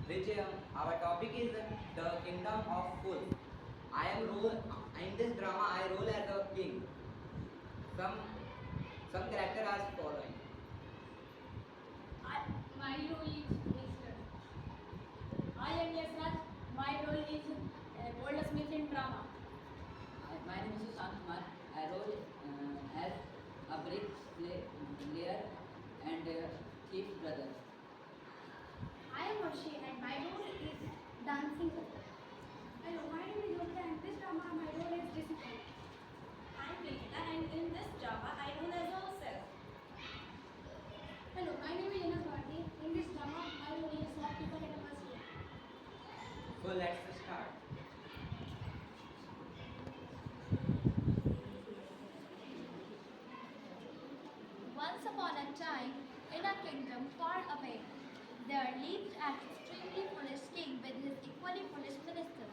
which our topic is the kingdom of fools. I am role in this drama. I role as a king. Some some character as following. My role is Mr. I am Yasraj. My role is goldsmith in drama. My name is Sushant Kumar. I role as a layer and thief brother. I am Arshi and my role is dancing. Hello, my name is Yogita and this drama my role is discipline. I am Nikita and in this drama I role as a self. Hello, my name is Jonas Bharti. In this drama my role is shopkeeper at a market. So let's start. Once upon a time, in a kingdom far away, there lived an extremely foolish king with his equally foolish ministers.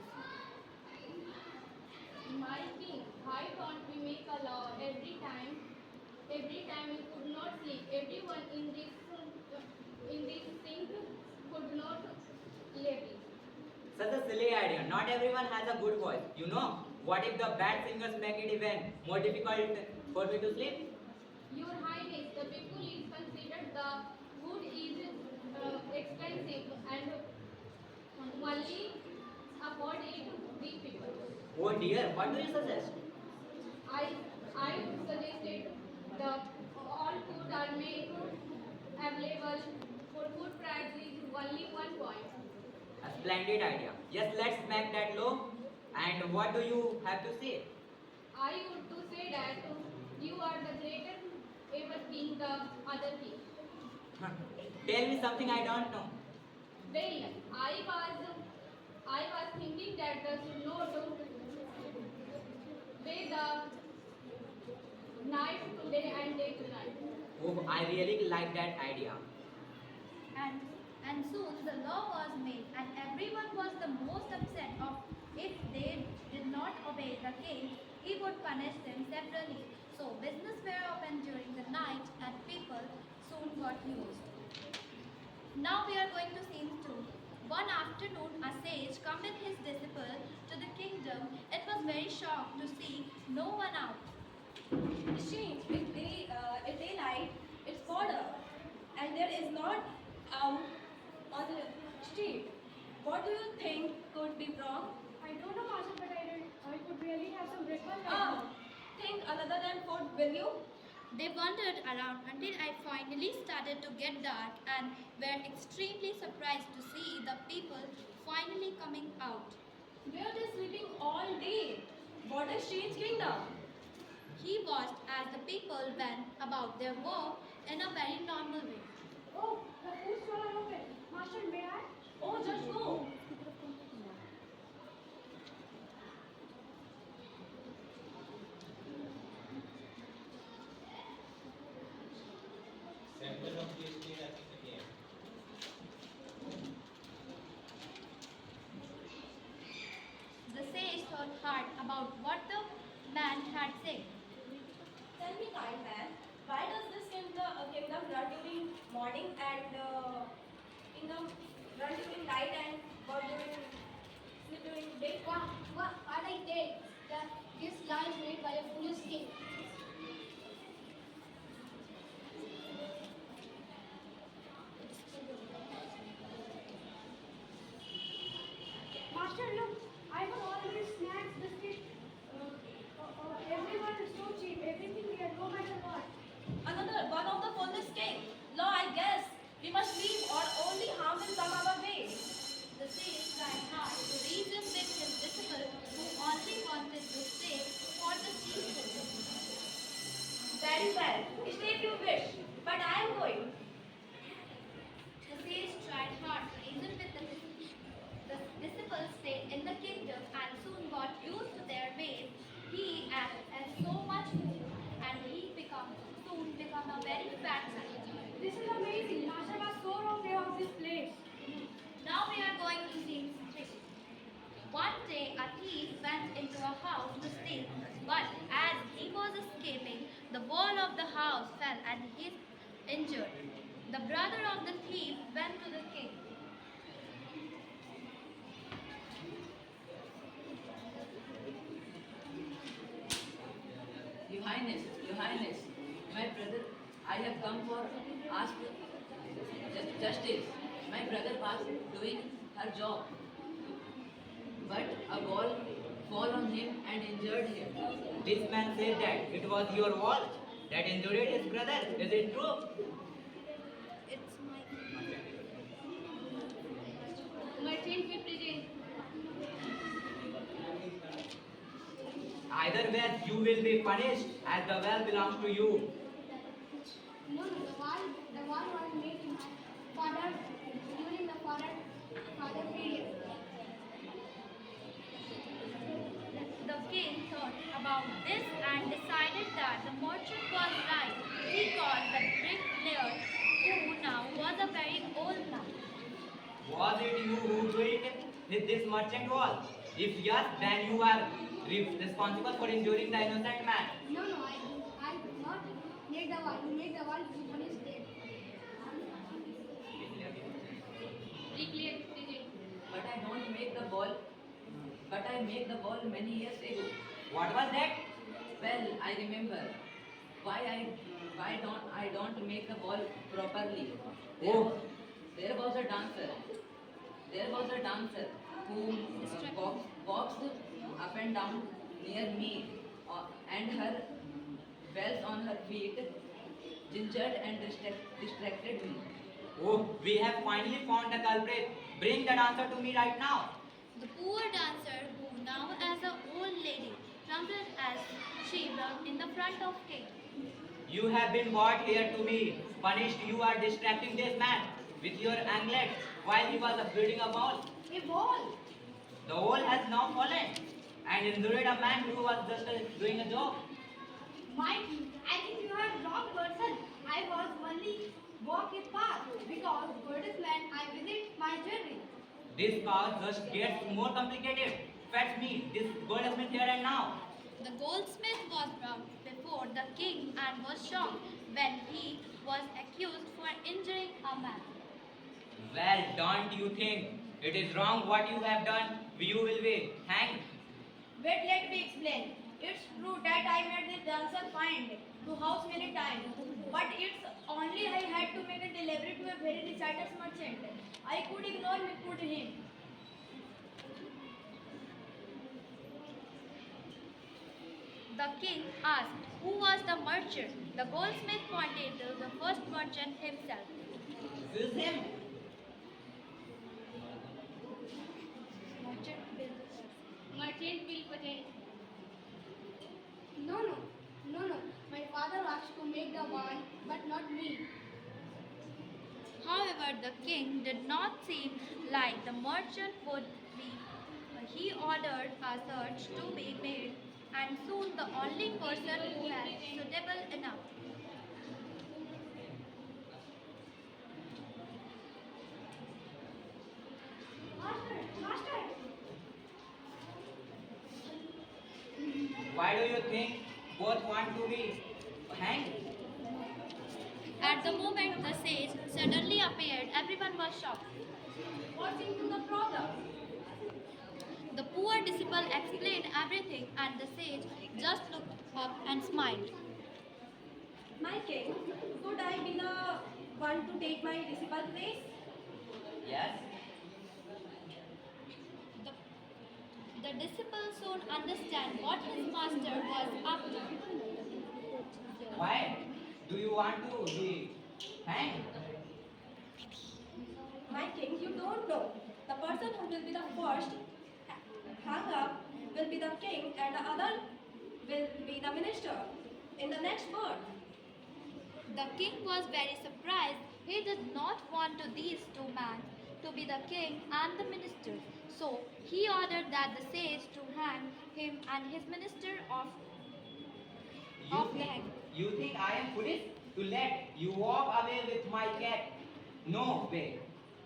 My king, why can't we make a law every time? Every time we could not sleep. Everyone in this thing could not live. Such a silly idea. Not everyone has a good voice. You know, what if the bad singers make it even more difficult for me to sleep? Your Highness, the people is considered the food is expensive and only afford it we people. Oh dear, what do you suggest? I would suggest the all food are made available for food price is only 1 point. A splendid idea. Yes, let's make that law. And what do you have to say? I would to say that you are the greatest ever king the other king. Tell me something I don't know. Well, I was thinking that the should not pay the night today and day tonight. Oh, I really like that idea. And, and soon the law was made, and everyone was the most upset of if they did not obey the king, he would punish them severely. So business were open during the night, and people soon got used. Now we are going to scene 2. One afternoon, a sage come with his disciple to the kingdom. It was very shocked to see no one out. Strange, if daylight it's border and there is not on the street. What do you think could be wrong? I don't know Master but I could really have some breakfast right Ah, now. think another than food, will you? They wandered around until I finally started to get dark and were extremely surprised to see the people finally coming out. Where they sleeping all day? What a strange kingdom. He watched as the people went about their work in a very normal way. Oh, the food stall are open. Master, may I? Oh, just go. Sample of the state again. The sage thought hard about what the man had said. Tell me, kind man, why does this kingdom run during morning and kingdom run during night and God during sleep during day? What are I dead? This lie is made by a foolish king. Master, look, I got all these snacks, biscuits. Everyone is so cheap. Everything here, no matter what. Another one of the fullest king. Law, I guess we must leave or only harm will come our way. The sage tried hard to reason with his disciple who only wanted to stay for the season. Very well. Stay if you wish, but I am going. The sage tried hard to reason with the disciples stayed in the kingdom and soon got used to their ways. He ate so much food and he soon become a very fat man. This is amazing. Master was so wrong about this place. Now we are going to scene 3. One day a thief went into a house to steal, but as he was escaping, the wall of the house fell and he is injured. The brother of the thief went to the king. Your Highness, my brother, I have come for ask justice. My brother was doing her job, but a ball fall on him and injured him. This man said that it was your wall that injured his brother. Is it true? It's my. Merchant will present. Either way, you will be punished as the well belongs to you. No, the wall was made in my father during the father period. The king thought about this and decided that the merchant was right. He called the bricklayer, who now was a very old man. Was it you who built this merchant wall? If yes, then you are responsible for injuring the innocent man. No, I did not make the wall. You made the wall to punish them. Bricklayer present. But I don't make the ball. But I make the ball many years ago. What was that? Well, I remember. Why don't make the ball properly? Oh. There was a dancer. There was a dancer who boxed up and down near me, and her bells on her feet gingered and distracted me. Oh, we have finally found the culprit. Bring the dancer to me right now. The poor dancer, who now as an old lady, trembled as she walked in the front of king. You have been brought here to be punished. You are distracting this man with your anklet while he was building a wall. A wall. The wall has now fallen and injured a man who was just doing a job. Mikey, I think you are wrong person. I was only walk a path because Goddess land I visit my journey. This cause just gets more complicated. Fetch me this goldsmith here and now. The goldsmith was brought before the king and was shocked when he was accused for injuring a man. Well, don't you think it is wrong what you have done? You will be hanged. Wait, let me explain. It's true that I made this dancer find to house many times, but it's only I had to make a delivery to a very riotous merchant. I could ignore him. The king asked who was the merchant. The goldsmith pointed to the first merchant himself. Who's him? Merchant will present. No. My father asked to make the wall, but not me. However, the king did not seem like the merchant would be. He ordered a search to be made, and soon the only person who was suitable enough. Master. Why do you think both want to be hanged? At the moment the sage suddenly appeared, everyone was shocked. What's into the problem? The poor disciple explained everything, and the sage just looked up and smiled. My king, could I be the one to take my disciple place? Yes. The disciple soon understand what his master was up to. Why do you want to be hanged? My king, you don't know. The person who will be the first hung up will be the king and the other will be the minister in the next birth. The king was very surprised. He did not want these two men to be the king and the minister. So he ordered that the sage to hang him and his minister off the head. You think I am foolish to let you walk away with my cat? No way.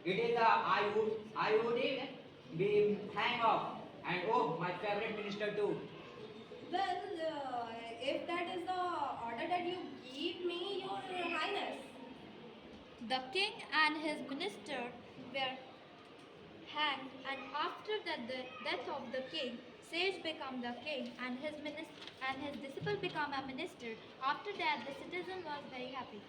It is I would even be hang off. And oh, my favorite minister too. Well, if that is the order that you give me, your highness. The king and his minister were hanged, and after the death of the king, Sage became the king, and his disciple became a minister. After that, the citizen was very happy.